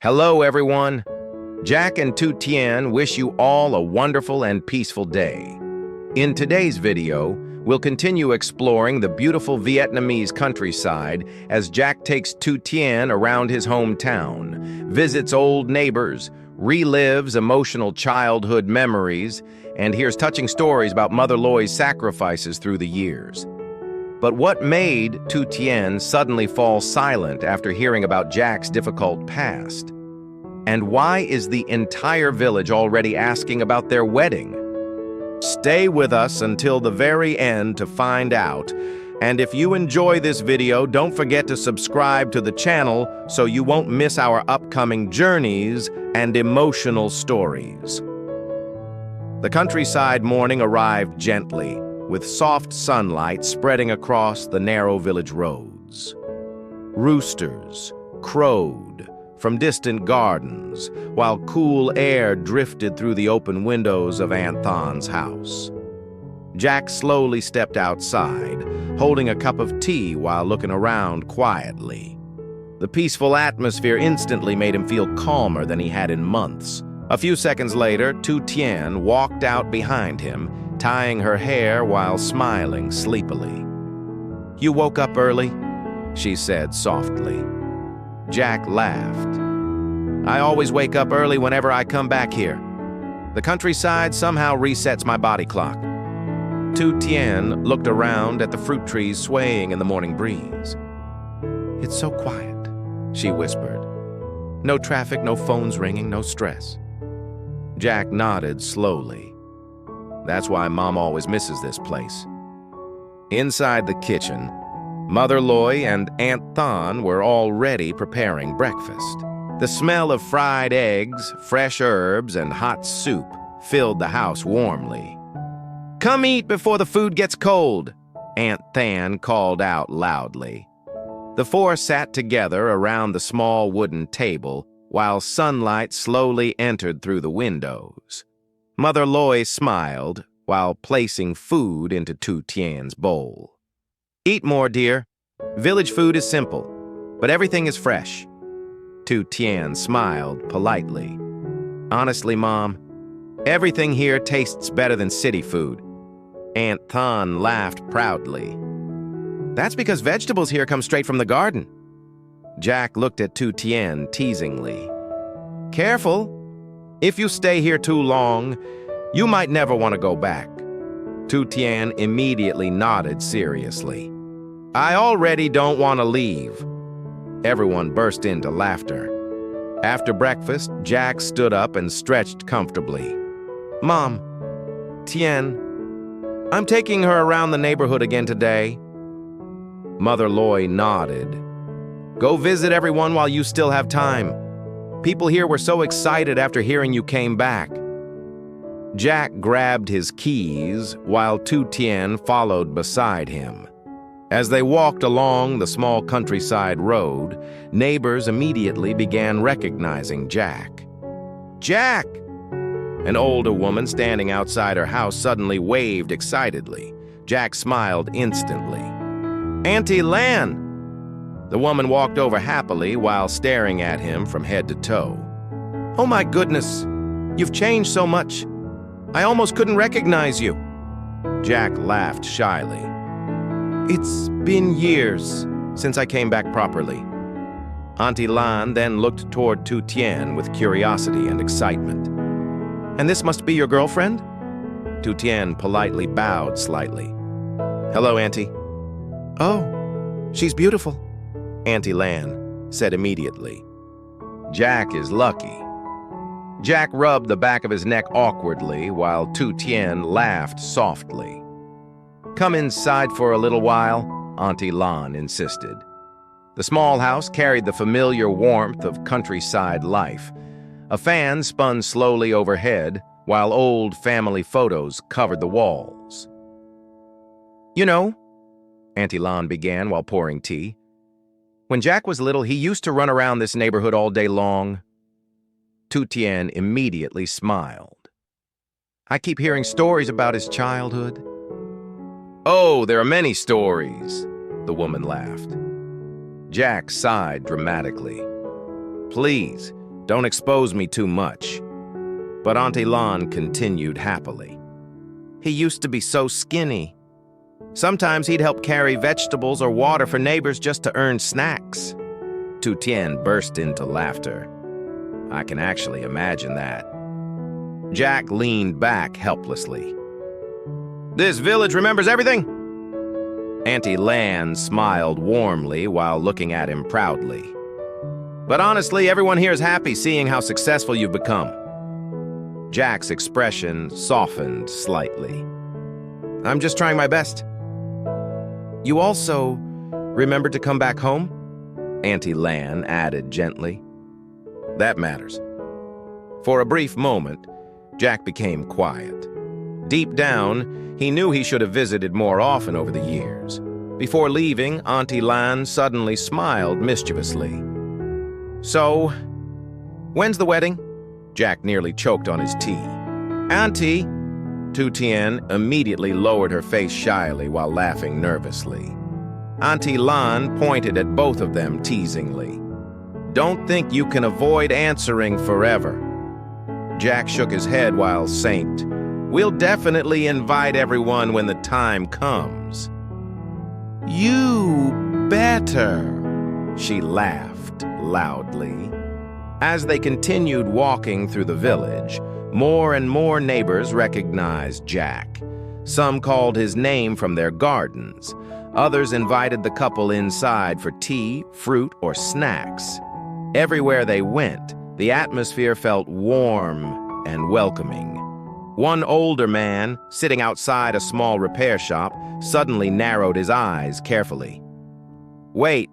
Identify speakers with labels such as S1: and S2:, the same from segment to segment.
S1: Hello, everyone. Jack and Tu Tien wish you all a wonderful and peaceful day. In today's video, we'll continue exploring the beautiful Vietnamese countryside as Jack takes Tu Tien around his hometown, visits old neighbors, relives emotional childhood memories, and hears touching stories about Mother Loy's sacrifices through the years. But what made Tu Tien suddenly fall silent after hearing about Jack's difficult past? And why is the entire village already asking about their wedding? Stay with us until the very end to find out. And if you enjoy this video, don't forget to subscribe to the channel so you won't miss our upcoming journeys and emotional stories. The countryside morning arrived gently, with soft sunlight spreading across the narrow village roads. Roosters crowed from distant gardens, while cool air drifted through the open windows of Aunt Than's house. Jack slowly stepped outside, holding a cup of tea while looking around quietly. The peaceful atmosphere instantly made him feel calmer than he had in months. A few seconds later, Tu Tien walked out behind him, tying her hair while smiling sleepily. "You woke up early?" she said softly. Jack laughed. "I always wake up early whenever I come back here. The countryside somehow resets my body clock." Tu Tien looked around at the fruit trees swaying in the morning breeze. "It's so quiet," she whispered. "No traffic, no phones ringing, no stress." Jack nodded slowly. "That's why Mom always misses this place." Inside the kitchen, Mother Loy and Aunt Than were already preparing breakfast. The smell of fried eggs, fresh herbs, and hot soup filled the house warmly. "Come eat before the food gets cold," Aunt Than called out loudly. The four sat together around the small wooden table while sunlight slowly entered through the windows. Mother Loy smiled while placing food into Tu Tien's bowl. "Eat more, dear. Village food is simple, but everything is fresh." Tu Tien smiled politely. "Honestly, Mom, everything here tastes better than city food." Aunt Than laughed proudly. "That's because vegetables here come straight from the garden." Jack looked at Tu Tien teasingly. "Careful. If you stay here too long, you might never want to go back." Tu Tien immediately nodded seriously. "I already don't want to leave." Everyone burst into laughter. After breakfast, Jack stood up and stretched comfortably. "Mom, Tien, I'm taking her around the neighborhood again today." Mother Loy nodded. "Go visit everyone while you still have time. People here were so excited after hearing you came back." Jack grabbed his keys while Tu Tien followed beside him. As they walked along the small countryside road, neighbors immediately began recognizing Jack. "Jack!" An older woman standing outside her house suddenly waved excitedly. Jack smiled instantly. "Auntie Lan!" The woman walked over happily while staring at him from head to toe. "Oh my goodness! You've changed so much. I almost couldn't recognize you." Jack laughed shyly. "It's been years since I came back properly." Auntie Lan then looked toward Tu Tien with curiosity and excitement. "And this must be your girlfriend?" Tu Tien politely bowed slightly. "Hello, Auntie." "Oh, she's beautiful," Auntie Lan said immediately. "Jack is lucky." Jack rubbed the back of his neck awkwardly while Tu Tien laughed softly. "Come inside for a little while," Auntie Lan insisted. The small house carried the familiar warmth of countryside life. A fan spun slowly overhead while old family photos covered the walls. "You know," Auntie Lan began while pouring tea, "when Jack was little, he used to run around this neighborhood all day long." Tu Tien immediately smiled. "I keep hearing stories about his childhood." "Oh, there are many stories," the woman laughed. Jack sighed dramatically. "Please, Don't expose me too much." But Auntie Lan continued happily. "He used to be so skinny. Sometimes he'd help carry vegetables or water for neighbors just to earn snacks." Tu Tien burst into laughter. "I can actually imagine that." Jack leaned back helplessly. "This village remembers everything?" Auntie Lan smiled warmly while looking at him proudly. "But honestly, everyone here is happy seeing how successful you've become." Jack's expression softened slightly. "I'm just trying my best." "You also remembered to come back home?" Auntie Lan added gently. "That matters." For a brief moment, Jack became quiet. Deep down, he knew he should have visited more often over the years. Before leaving, Auntie Lan suddenly smiled mischievously. "So, when's the wedding?" Jack nearly choked on his tea. "Auntie!" Tu Tien immediately lowered her face shyly while laughing nervously. Auntie Lan pointed at both of them teasingly. "Don't think you can avoid answering forever." Jack shook his head while saying, "We'll definitely invite everyone when the time comes." "You better," she laughed loudly. As they continued walking through the village, more and more neighbors recognized Jack. Some called his name from their gardens. Others invited the couple inside for tea, fruit, or snacks. Everywhere they went, the atmosphere felt warm and welcoming. One older man, sitting outside a small repair shop, suddenly narrowed his eyes carefully. "Wait,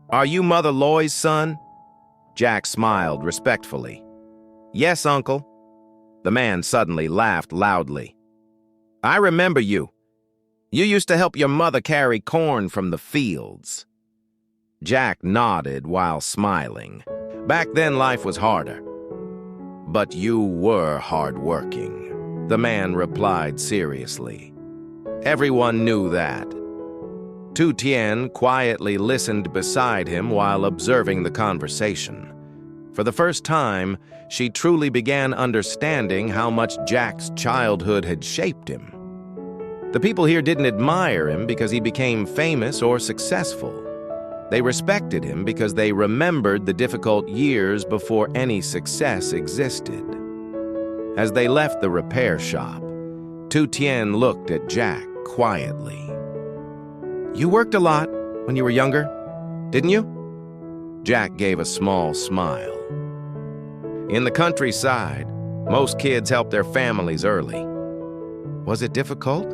S1: are you Mother Loy's son?" Jack smiled respectfully. "Yes, Uncle." The man suddenly laughed loudly. "I remember you. You used to help your mother carry corn from the fields." Jack nodded while smiling. Back then, life was harder. "But you were hardworking," the man replied seriously. Everyone knew that. Tu Tien quietly listened beside him while observing the conversation. For the first time, she truly began understanding how much Jack's childhood had shaped him. The people here didn't admire him because he became famous or successful. They respected him because they remembered the difficult years before any success existed. As they left the repair shop, Tu Tien looked at Jack quietly. "You worked a lot when you were younger, didn't you?" Jack gave a small smile. "In the countryside, most kids help their families early." "Was it difficult?"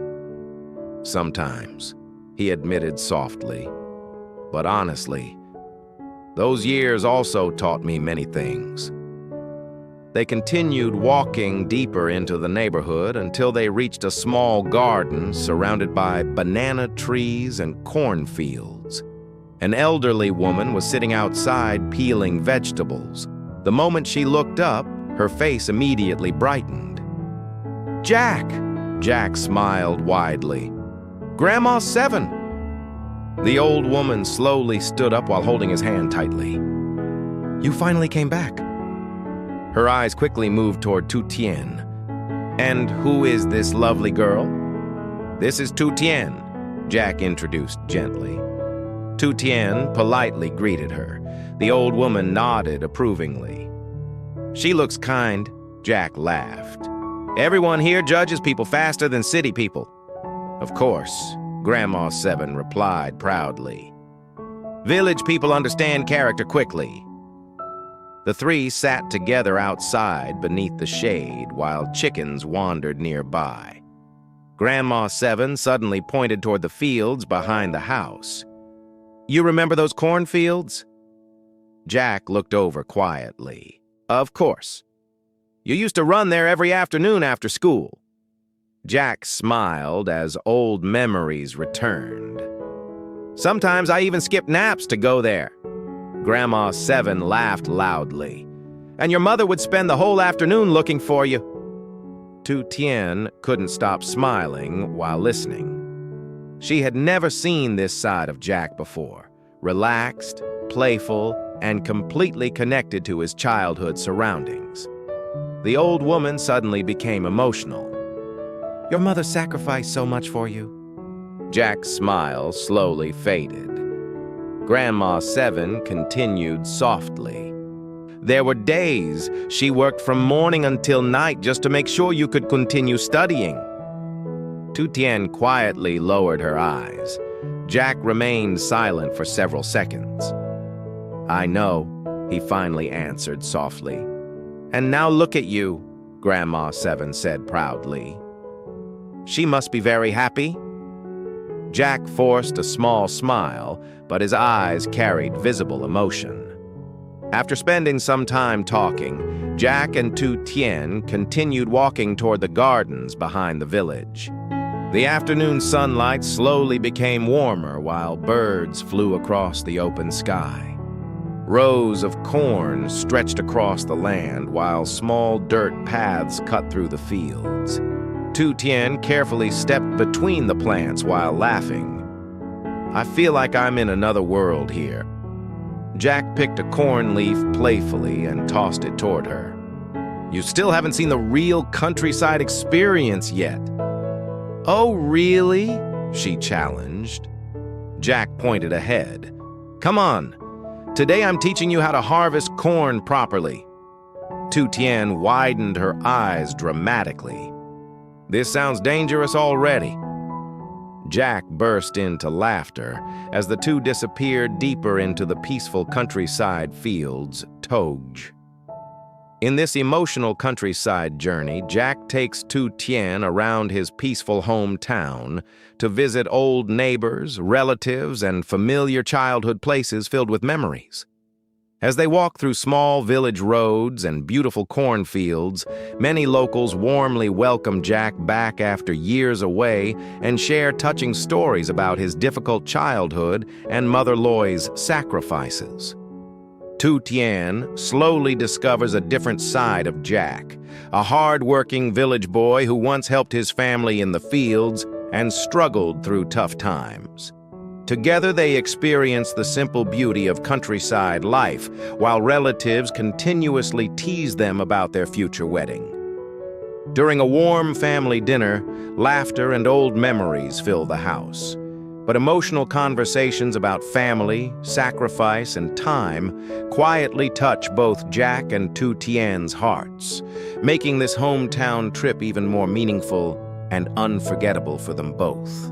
S1: "Sometimes," he admitted softly. "But honestly, those years also taught me many things." They continued walking deeper into the neighborhood until they reached a small garden surrounded by banana trees and cornfields. An elderly woman was sitting outside peeling vegetables. The moment she looked up, her face immediately brightened. "Jack!" Jack smiled widely. "Grandma's 7." The old woman slowly stood up while holding his hand tightly. "You finally came back." Her eyes quickly moved toward Tu Tien. "And who is this lovely girl?" "This is Tu Tien," Jack introduced gently. Tu Tien politely greeted her. The old woman nodded approvingly. "She looks kind," Jack laughed. "Everyone here judges people faster than city people." "Of course," Grandma 7 replied proudly. "Village people understand character quickly." The three sat together outside beneath the shade while chickens wandered nearby. Grandma 7 suddenly pointed toward the fields behind the house. "You remember those cornfields?" Jack looked over quietly. "Of course. You used to run there every afternoon after school." Jack smiled as old memories returned. "Sometimes I even skipped naps to go there." Grandma 7 laughed loudly. "And your mother would spend the whole afternoon looking for you." Tu Tien couldn't stop smiling while listening. She had never seen this side of Jack before. Relaxed, playful, and completely connected to his childhood surroundings. The old woman suddenly became emotional. "Your mother sacrificed so much for you." Jack's smile slowly faded. Grandma Seven continued softly. "There were days she worked from morning until night just to make sure you could continue studying." Tu Tien quietly lowered her eyes. Jack remained silent for several seconds. "I know," he finally answered softly. "And now look at you," Grandma Seven said proudly. "She must be very happy." Jack forced a small smile, but his eyes carried visible emotion. After spending some time talking, Jack and Tu Tien continued walking toward the gardens behind the village. The afternoon sunlight slowly became warmer while birds flew across the open sky. Rows of corn stretched across the land while small dirt paths cut through the fields. Tu Tien carefully stepped between the plants while laughing. "I feel like I'm in another world here." Jack picked a corn leaf playfully and tossed it toward her. "You still haven't seen the real countryside experience yet." "Oh, really?" she challenged. Jack pointed ahead. "Come on. Today I'm teaching you how to harvest corn properly." Tu Tien widened her eyes dramatically. "This sounds dangerous already." Jack burst into laughter as the two disappeared deeper into the peaceful countryside fields, Toj. In this emotional countryside journey, Jack takes Tu Tien around his peaceful hometown to visit old neighbors, relatives, and familiar childhood places filled with memories. As they walk through small village roads and beautiful cornfields, many locals warmly welcome Jack back after years away and share touching stories about his difficult childhood and Mother Loy's sacrifices. Tu Tien slowly discovers a different side of Jack, a hard-working village boy who once helped his family in the fields and struggled through tough times. Together they experience the simple beauty of countryside life, while relatives continuously tease them about their future wedding. During a warm family dinner, laughter and old memories fill the house. But emotional conversations about family, sacrifice, and time quietly touch both Jack and Tu Tien's hearts, making this hometown trip even more meaningful and unforgettable for them both.